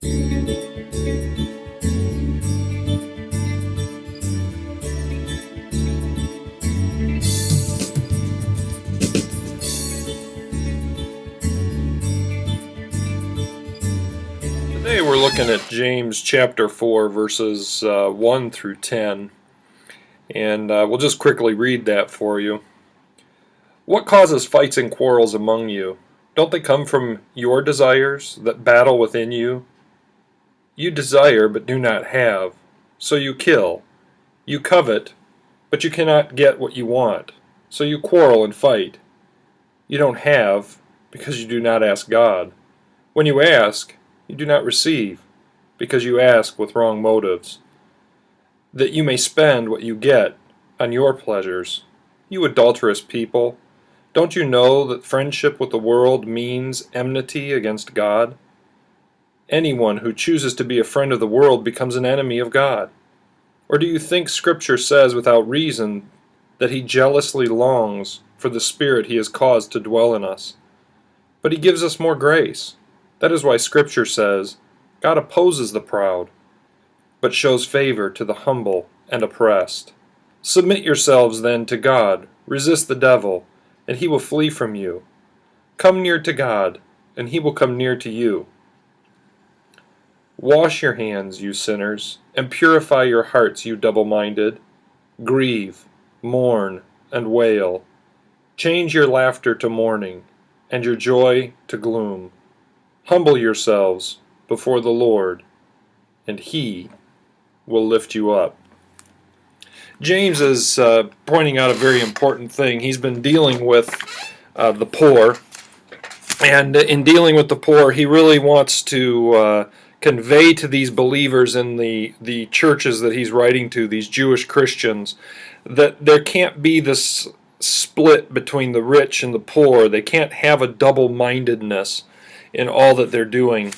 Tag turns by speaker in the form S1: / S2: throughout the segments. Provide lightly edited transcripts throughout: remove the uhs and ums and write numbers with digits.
S1: Today we're looking at James chapter 4 verses 1 through 10, and we'll just quickly read that for you. What causes fights and quarrels among you? Don't they come from your desires that battle within you? You desire but do not have, so you kill. You covet, but you cannot get what you want, so you quarrel and fight. You don't have because you do not ask God. When you ask, you do not receive, because you ask with wrong motives, that you may spend what you get on your pleasures. You adulterous people, don't you know that friendship with the world means enmity against God? Anyone who chooses to be a friend of the world becomes an enemy of God. Or do you think Scripture says without reason that He jealously longs for the Spirit He has caused to dwell in us? But He gives us more grace. That is why Scripture says, God opposes the proud, but shows favor to the humble and oppressed. Submit yourselves then to God, resist the devil, and he will flee from you. Come near to God, and he will come near to you. Wash your hands, you sinners, and purify your hearts, you double-minded. Grieve, mourn, and wail. Change your laughter to mourning, and your joy to gloom. Humble yourselves before the Lord, and He will lift you up. James is pointing out a very important thing. He's been dealing with the poor, and in dealing with the poor, he really wants to convey to these believers in the churches that he's writing to, these Jewish Christians, that there can't be this split between the rich and the poor. They can't have a double-mindedness in all that they're doing.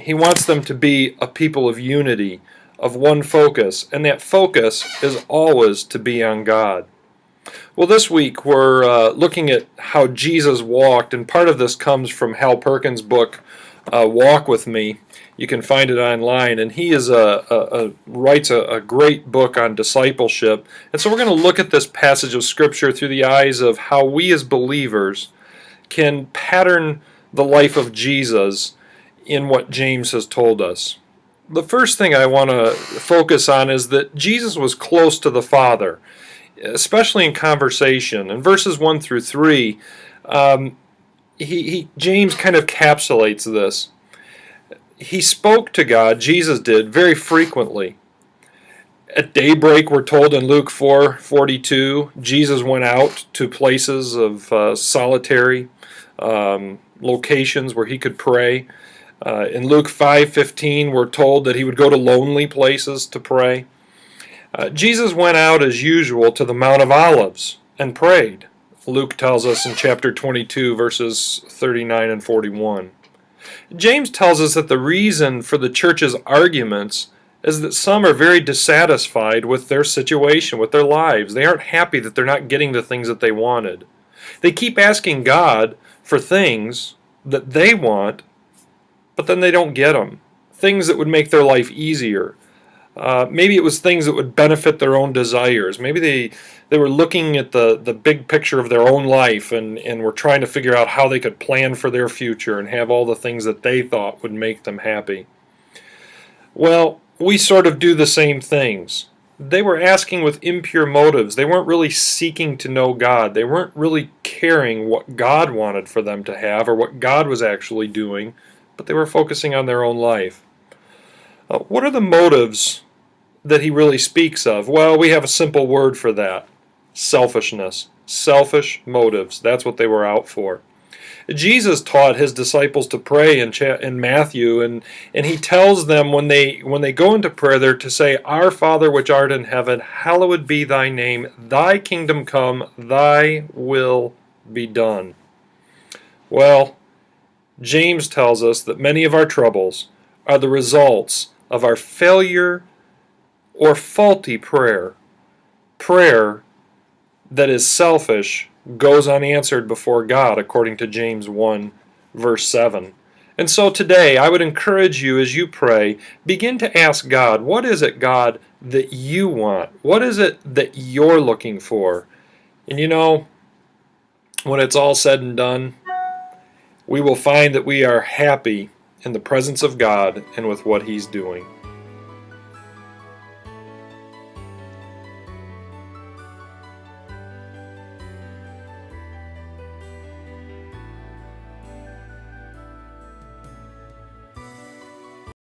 S1: He wants them to be a people of unity, of one focus, and that focus is always to be on God. Well, this week we're looking at how Jesus walked, and part of this comes from Hal Perkins' book, Walk With Me. You can find it online, and he is writes a great book on discipleship. And so we're going to look at this passage of Scripture through the eyes of how we as believers can pattern the life of Jesus in what James has told us. The first thing I want to focus on is that Jesus was close to the Father, especially in conversation. In verses 1 through 3, James kind of encapsulates this. He spoke to God, Jesus did, very frequently. At daybreak, we're told in Luke 4:42, Jesus went out to places of solitary locations where he could pray. In Luke 5:15, we're told that he would go to lonely places to pray. Jesus went out as usual to the Mount of Olives and prayed. Luke tells us in chapter 22, verses 39 and 41. James tells us that the reason for the church's arguments is that some are very dissatisfied with their situation, with their lives. They aren't happy that they're not getting the things that they wanted. They keep asking God for things that they want, but then they don't get them. Things that would make their life easier. Maybe it was things that would benefit their own desires. Maybe they were looking at the big picture of their own life and were trying to figure out how they could plan for their future and have all the things that they thought would make them happy. Well, we sort of do the same things. They were asking with impure motives. They weren't really seeking to know God. They weren't really caring what God wanted for them to have or what God was actually doing, but they were focusing on their own life. What are the motives that he really speaks of? Well, we have a simple word for that. Selfishness. Selfish motives. That's what they were out for. Jesus taught his disciples to pray in Matthew, and he tells them when they go into prayer, they're to say, Our Father which art in heaven, hallowed be thy name, thy kingdom come, thy will be done. Well, James tells us that many of our troubles are the results of our failure or faulty prayer. Prayer that is selfish goes unanswered before God, according to James 1, verse 7. And so today, I would encourage you as you pray, begin to ask God, what is it, God, that you want? What is it that you're looking for? And you know, when it's all said and done, we will find that we are happy in the presence of God and with what He's doing.